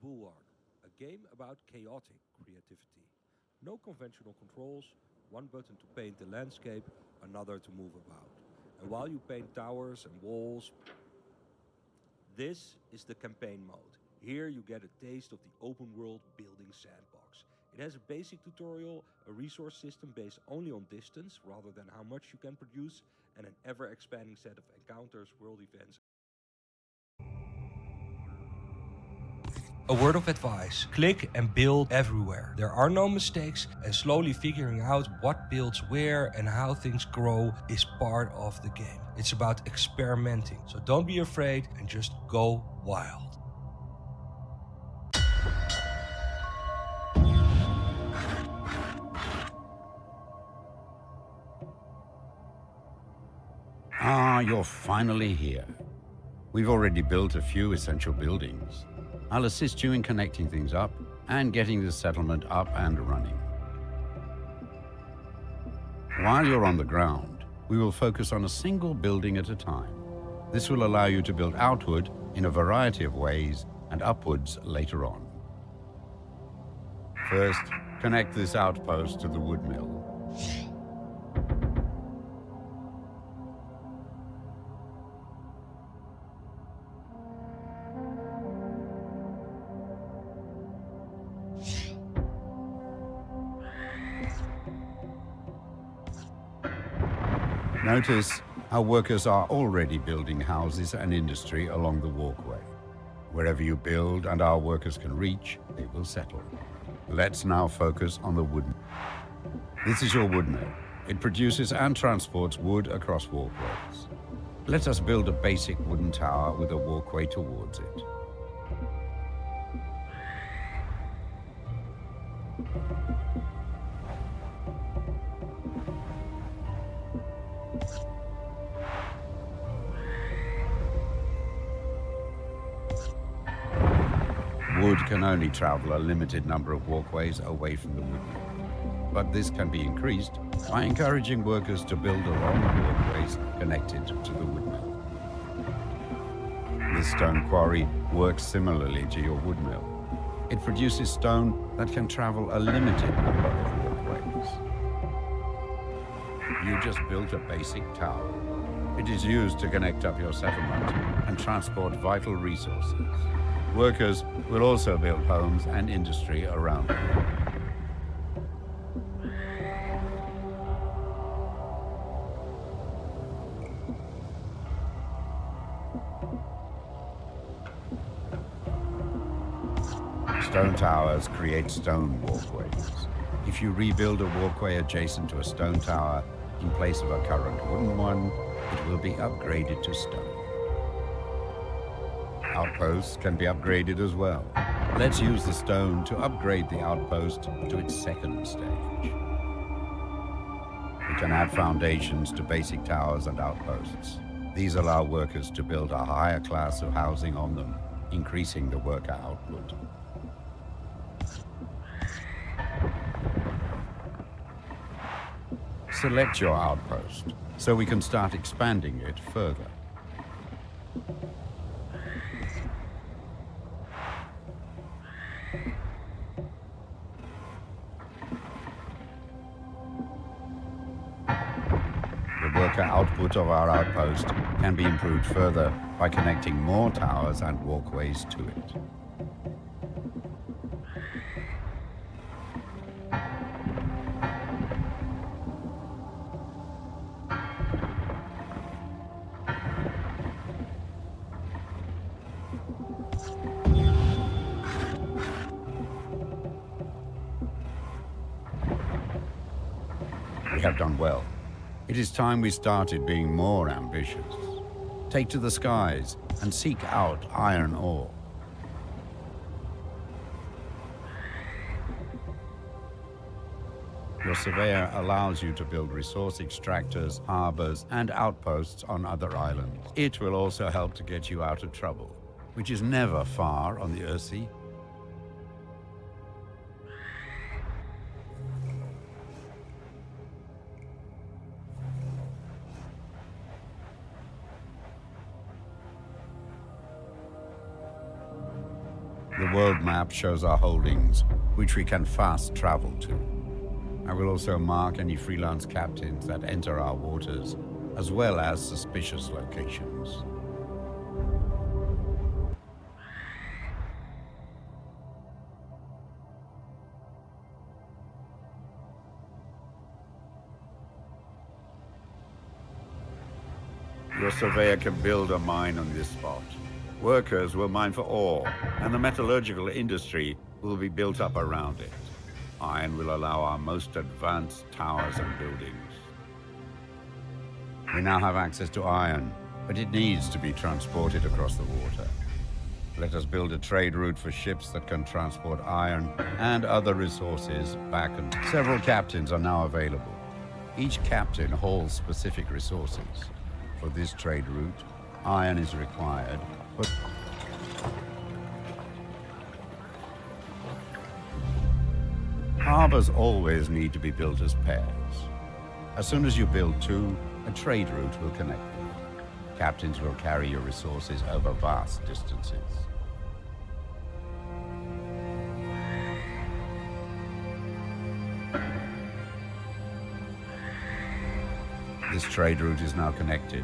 Bulwark, a game about chaotic creativity. No conventional controls, one button to paint the landscape, another to move about. And while you paint towers and walls, this is the campaign mode. Here you get a taste of the open world building sandbox. It has a basic tutorial, a resource system based only on distance rather than how much you can produce, and an ever expanding set of encounters, world events. A word of advice: click and build everywhere. There are no mistakes, and slowly figuring out what builds where and how things grow is part of the game. It's about experimenting, so don't be afraid and just go wild. Ah, you're finally here. We've already built a few essential buildings. I'll assist you in connecting things up and getting the settlement up and running. While you're on the ground, we will focus on a single building at a time. This will allow you to build outward in a variety of ways and upwards later on. First, connect this outpost to the wood mill. Notice our workers are already building houses and industry along the walkway. Wherever you build and our workers can reach, they will settle. Let's now focus on the wood. This is your wood mill. It produces and transports wood across walkways. Let us build a basic wooden tower with a walkway towards it. Wood can only travel a limited number of walkways away from the wood mill, but this can be increased by encouraging workers to build along the walkways connected to the wood mill. This stone quarry works similarly to your wood mill. It produces stone that can travel a limited number of walkways. You just built a basic tower. It is used to connect up your settlement and transport vital resources. Workers will also build homes and industry around it. Stone towers create stone walkways. If you rebuild a walkway adjacent to a stone tower in place of a current wooden one, it will be upgraded to stone. Outposts can be upgraded as well. Let's use the stone to upgrade the outpost to its second stage. We can add foundations to basic towers and outposts. These allow workers to build a higher class of housing on them, increasing the worker output. Select your outpost so we can start expanding it further. The worker output of our outpost can be improved further by connecting more towers and walkways to it. We have done well. It is time we started being more ambitious. Take to the skies and seek out iron ore. Your surveyor allows you to build resource extractors, harbors, and outposts on other islands. It will also help to get you out of trouble, which is never far on the Earthsea. The world map shows our holdings, which we can fast travel to. I will also mark any freelance captains that enter our waters, as well as suspicious locations. Your surveyor can build a mine on this spot. Workers will mine for ore, and the metallurgical industry will be built up around it. Iron will allow our most advanced towers and buildings. We now have access to iron, but it needs to be transported across the water. Let us build a trade route for ships that can transport iron and other resources back, and several captains are now available. Each captain hauls specific resources. For this trade route, iron is required, but harbors always need to be built as pairs. As soon as you build two, a trade route will connect them. Captains will carry your resources over vast distances. This trade route is now connected.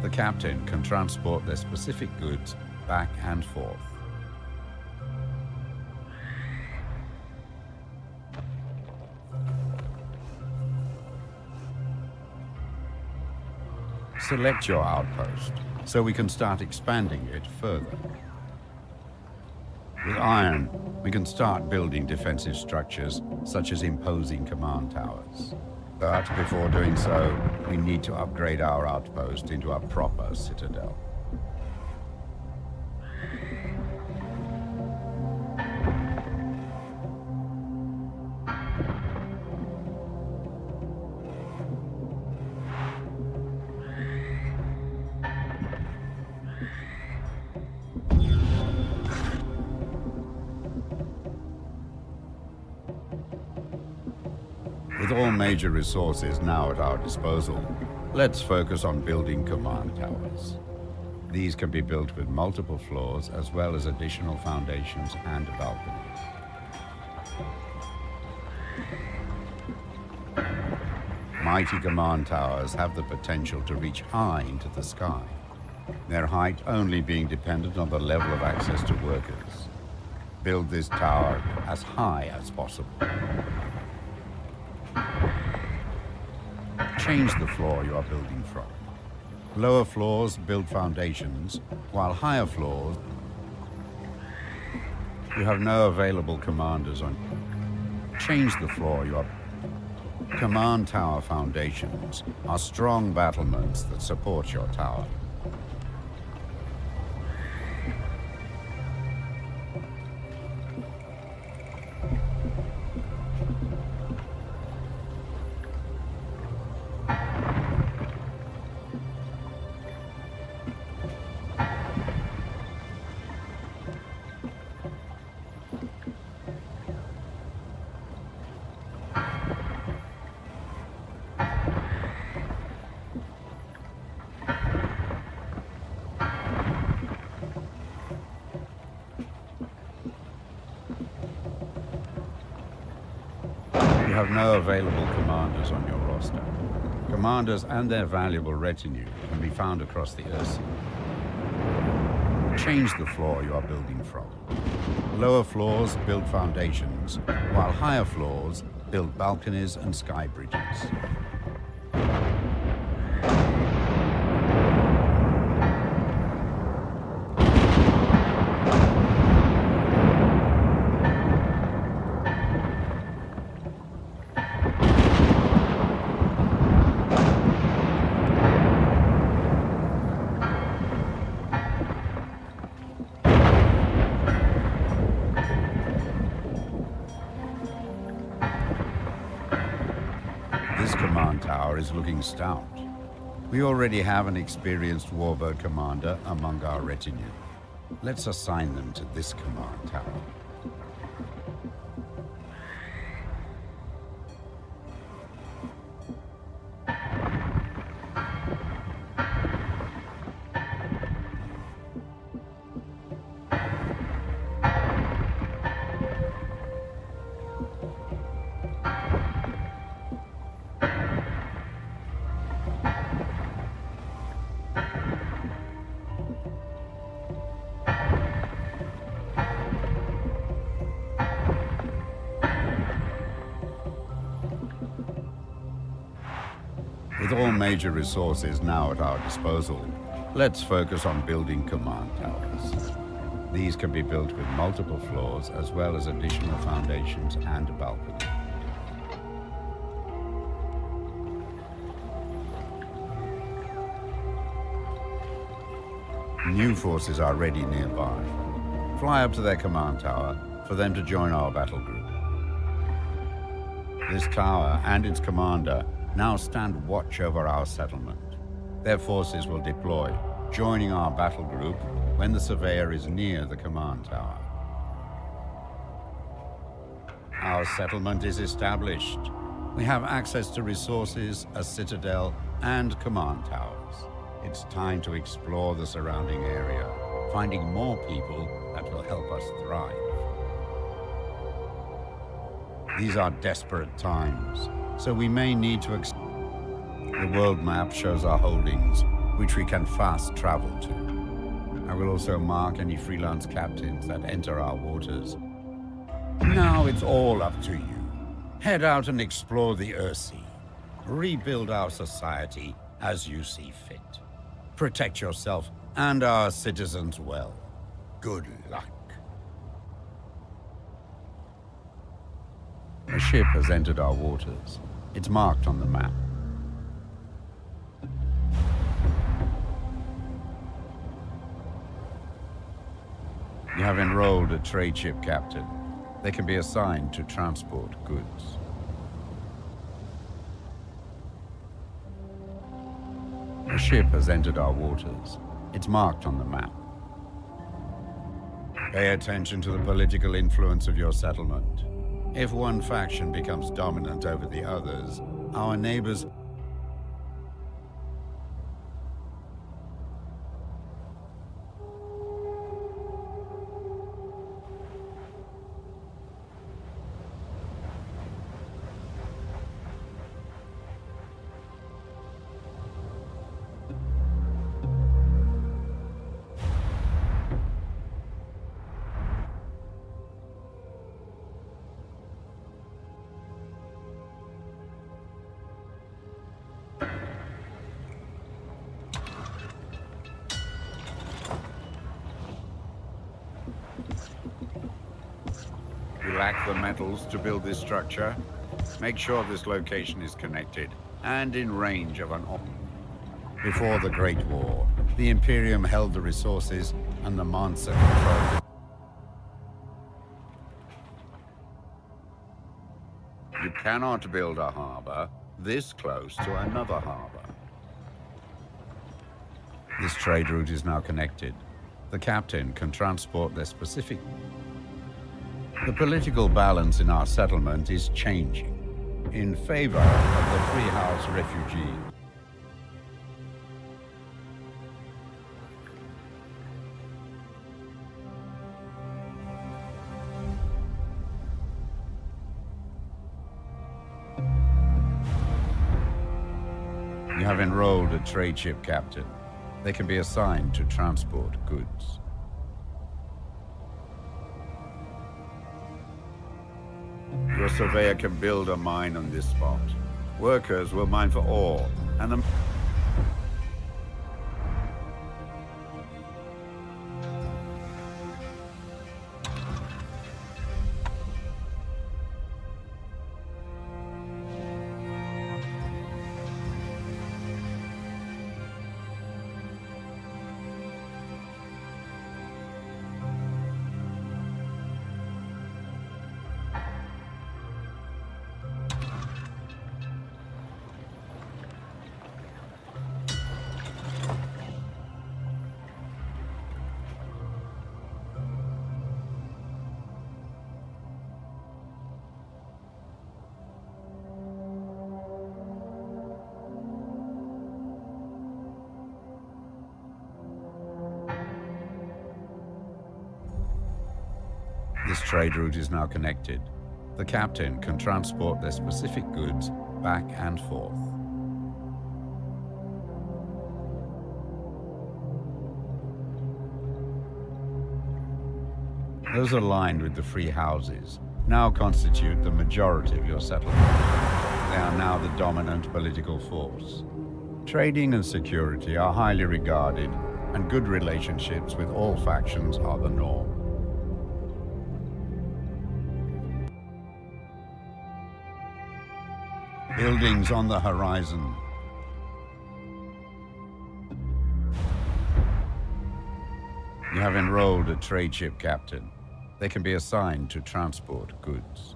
The captain can transport their specific goods back and forth. Select your outpost so we can start expanding it further. With iron, we can start building defensive structures such as imposing command towers. But before doing so, we need to upgrade our outpost into a proper citadel. With all major resources now at our disposal, let's focus on building command towers. These can be built with multiple floors as well as additional foundations and balconies. Mighty command towers have the potential to reach high into the sky, their height only being dependent on the level of access to workers. Build this tower as high as possible. Change the floor you are building from. Lower floors build foundations, while higher floors, you have no available commanders on. Change the floor you are. Command tower foundations are strong battlements that support your tower. You have no available commanders on your roster. Commanders and their valuable retinue can be found across the Earth. Change the floor you are building from. Lower floors build foundations, while higher floors build balconies and sky bridges. This command tower is looking stout. We already have an experienced warbird commander among our retinue. Let's assign them to this command tower. all major resources now at our disposal, let's focus on building command towers. These can be built with multiple floors as well as additional foundations and a balcony. New forces are ready nearby. Fly up to their command tower for them to join our battle group. This tower and its commander now stand watch over our settlement. Their forces will deploy, joining our battle group when the surveyor is near the command tower. Our settlement is established. We have access to resources, a citadel, and command towers. It's time to explore the surrounding area, finding more people that will help us thrive. These are desperate times, so we may need to The world map shows our holdings, which we can fast travel to. I will also mark any freelance captains that enter our waters. Now it's all up to you. Head out and explore the Earthsea. Rebuild our society as you see fit. Protect yourself and our citizens well. Good luck. A ship has entered our waters. It's marked on the map. You have enrolled a trade ship captain. They can be assigned to transport goods. A ship has entered our waters. It's marked on the map. Pay attention to the political influence of your settlement. If one faction becomes dominant over the others, our neighbors... You lack the metals to build this structure? Make sure this location is connected and in range of an Before the Great War, the Imperium held the resources and the Mansa controlled. You cannot build a harbor this close to another harbor. This trade route is now connected. The captain can transport their specific... The political balance in our settlement is changing in favor of the Free House refugees. You have enrolled a trade ship captain. They can be assigned to transport goods. Your surveyor can build a mine on this spot. Workers will mine for ore, and the... This trade route is now connected. The captain can transport their specific goods back and forth. Those aligned with the free houses now constitute the majority of your settlement. They are now the dominant political force. Trading and security are highly regarded, and good relationships with all factions are the norm. Buildings on the horizon. You have enrolled a trade ship captain. They can be assigned to transport goods.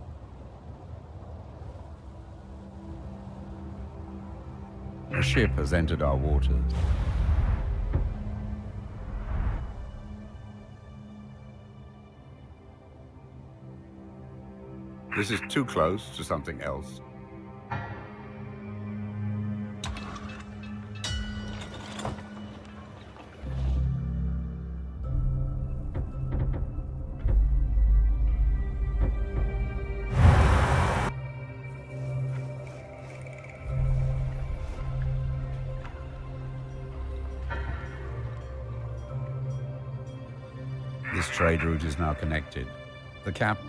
A ship has entered our waters. This is too close to something else. This trade route is now connected. The cap...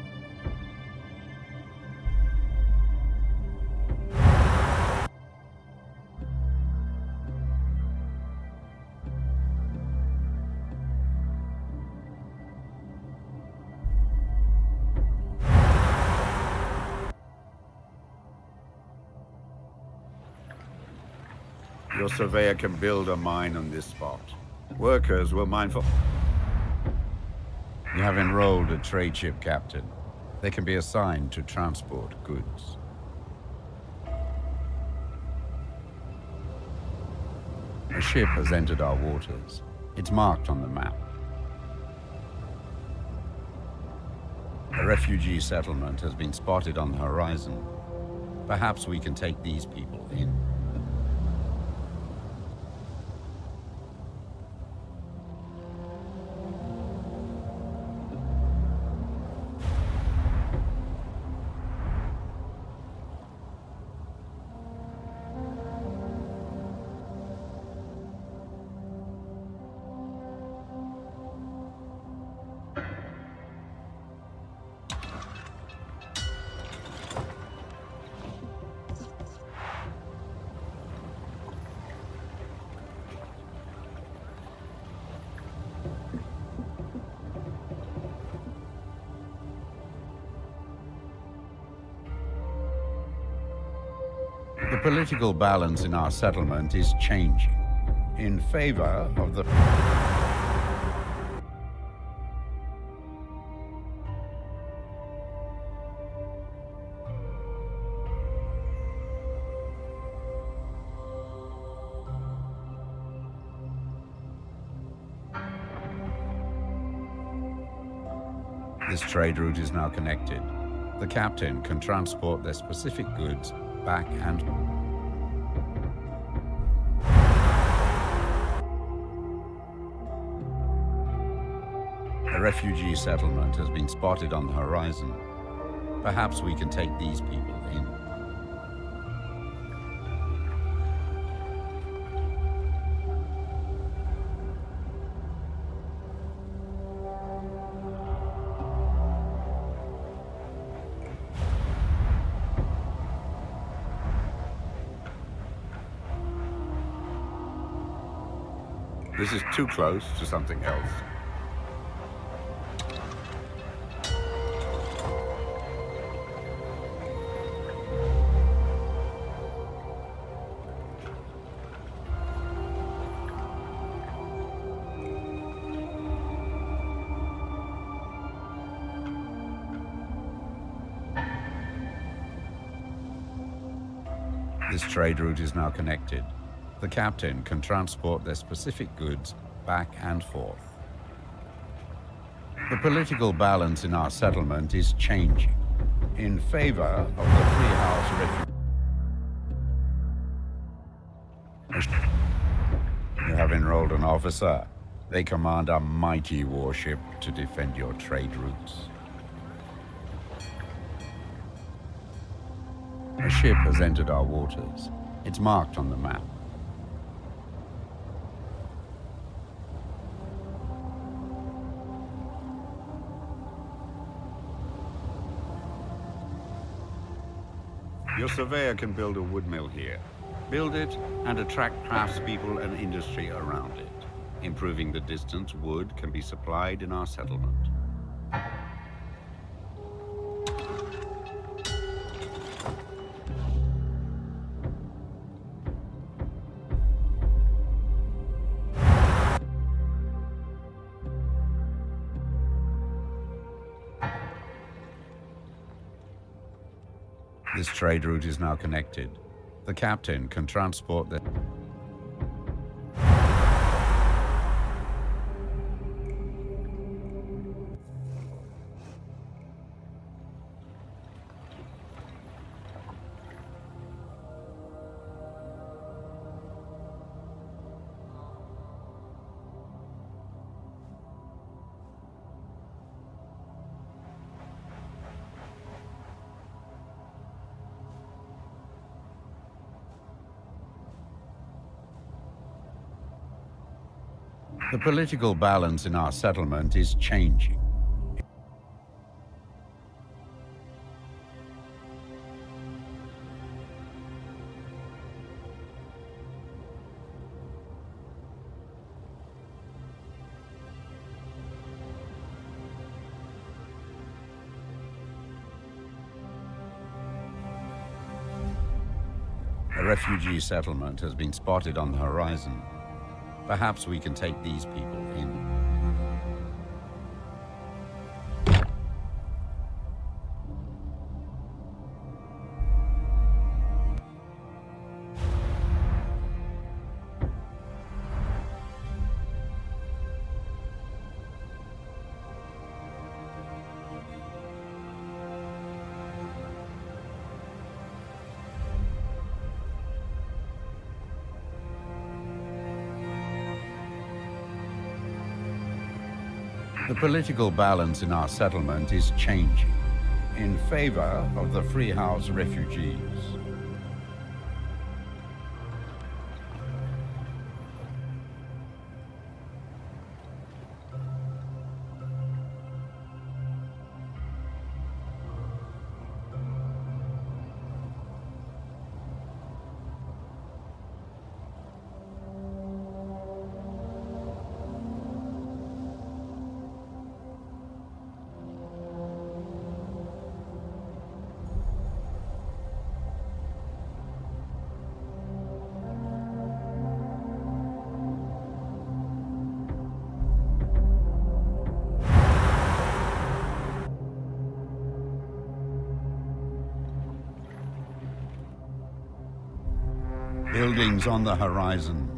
Your surveyor can build a mine on this spot. Workers will mine for... You have enrolled a trade ship captain. They can be assigned to transport goods. A ship has entered our waters. It's marked on the map. A refugee settlement has been spotted on the horizon. Perhaps we can take these people in. The political balance in our settlement is changing in favor of the... This trade route is now connected. The captain can transport their specific goods back and... A refugee settlement has been spotted on the horizon. Perhaps we can take these people in. This is too close to something else. This trade route is now connected. The captain can transport their specific goods back and forth. The political balance in our settlement is changing in favor of the Free House refugee. You have enrolled an officer. They command a mighty warship to defend your trade routes. A ship has entered our waters. It's marked on the map. Your surveyor can build a wood mill here. build it, and attract craftspeople and industry around it. Improving the distance wood can be supplied in our settlement. This trade route is now connected. The captain can transport the... The political balance in our settlement is changing. A refugee settlement has been spotted on the horizon. Perhaps we can take these people in. The political balance in our settlement is changing in favor of the free house refugees. Buildings on the horizon.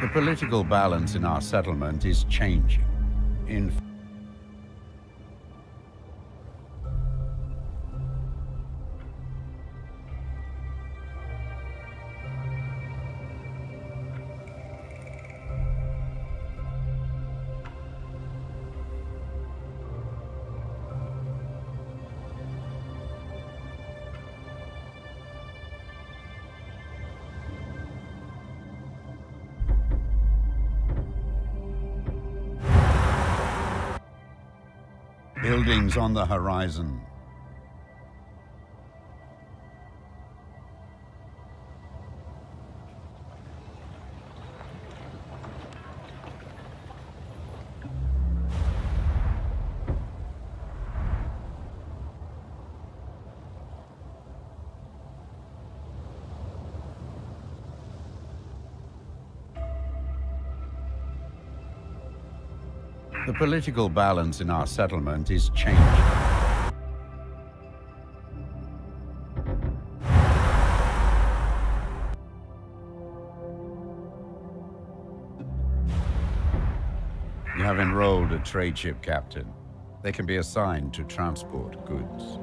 The political balance in our settlement is changing. Buildings on the horizon. The political balance in our settlement is changing. a trade ship captain. They can be assigned to transport goods.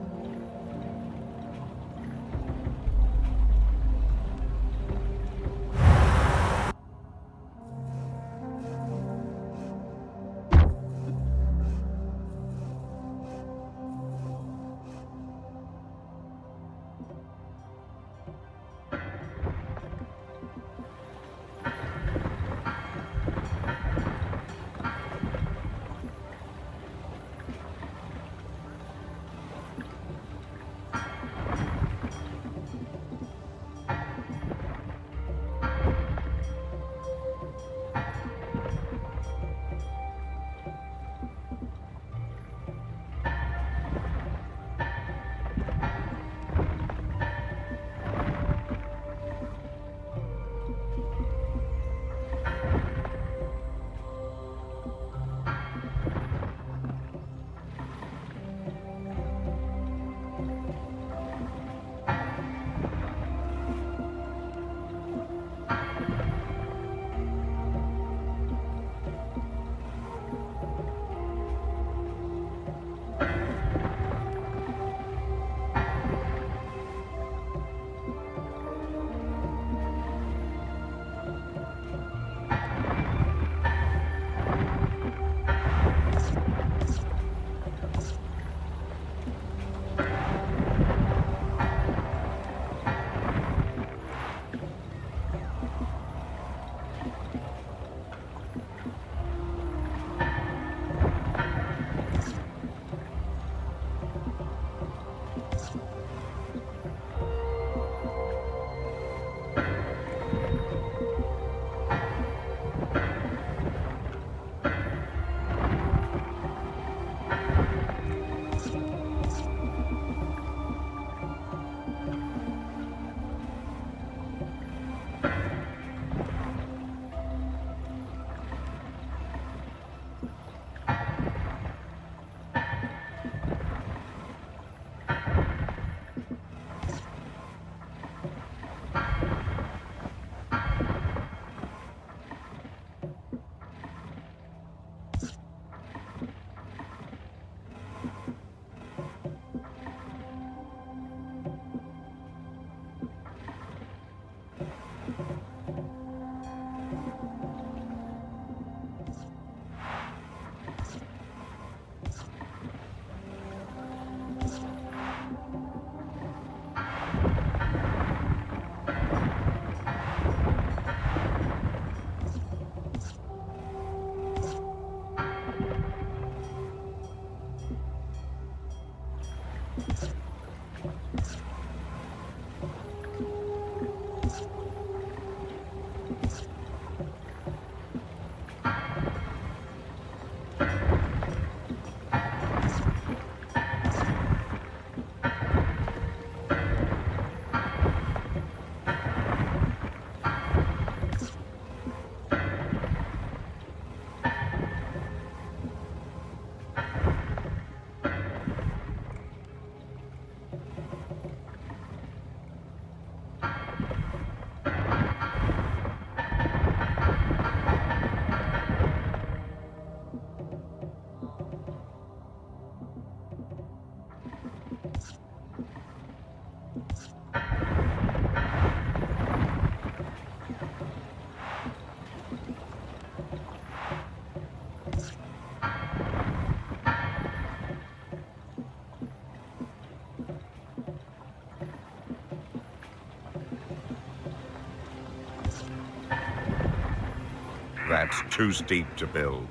That's too steep to build.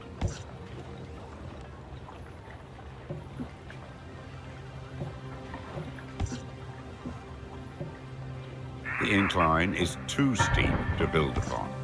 The incline is too steep to build upon.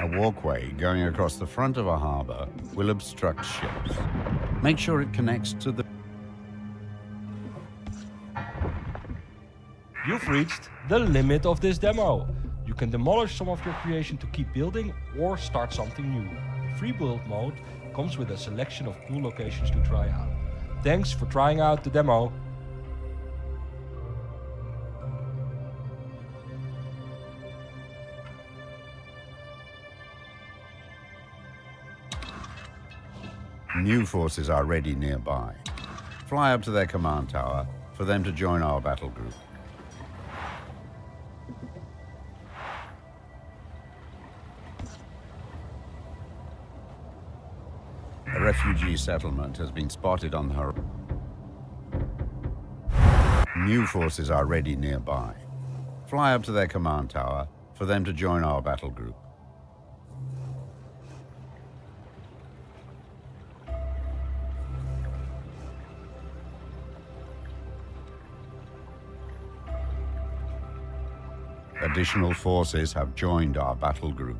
A walkway going across the front of a harbour will obstruct ships. Make sure it connects to the... You've reached the limit of this demo. You can demolish some of your creation to keep building or start something new. Free build mode comes with a selection of cool locations to try out. Thanks for trying out the demo. New forces are ready nearby. Fly up to their command tower for them to join our battle group. A refugee settlement has been spotted on the horizon. New forces are ready nearby. Fly up to their command tower for them to join our battle group. Additional forces have joined our battle group.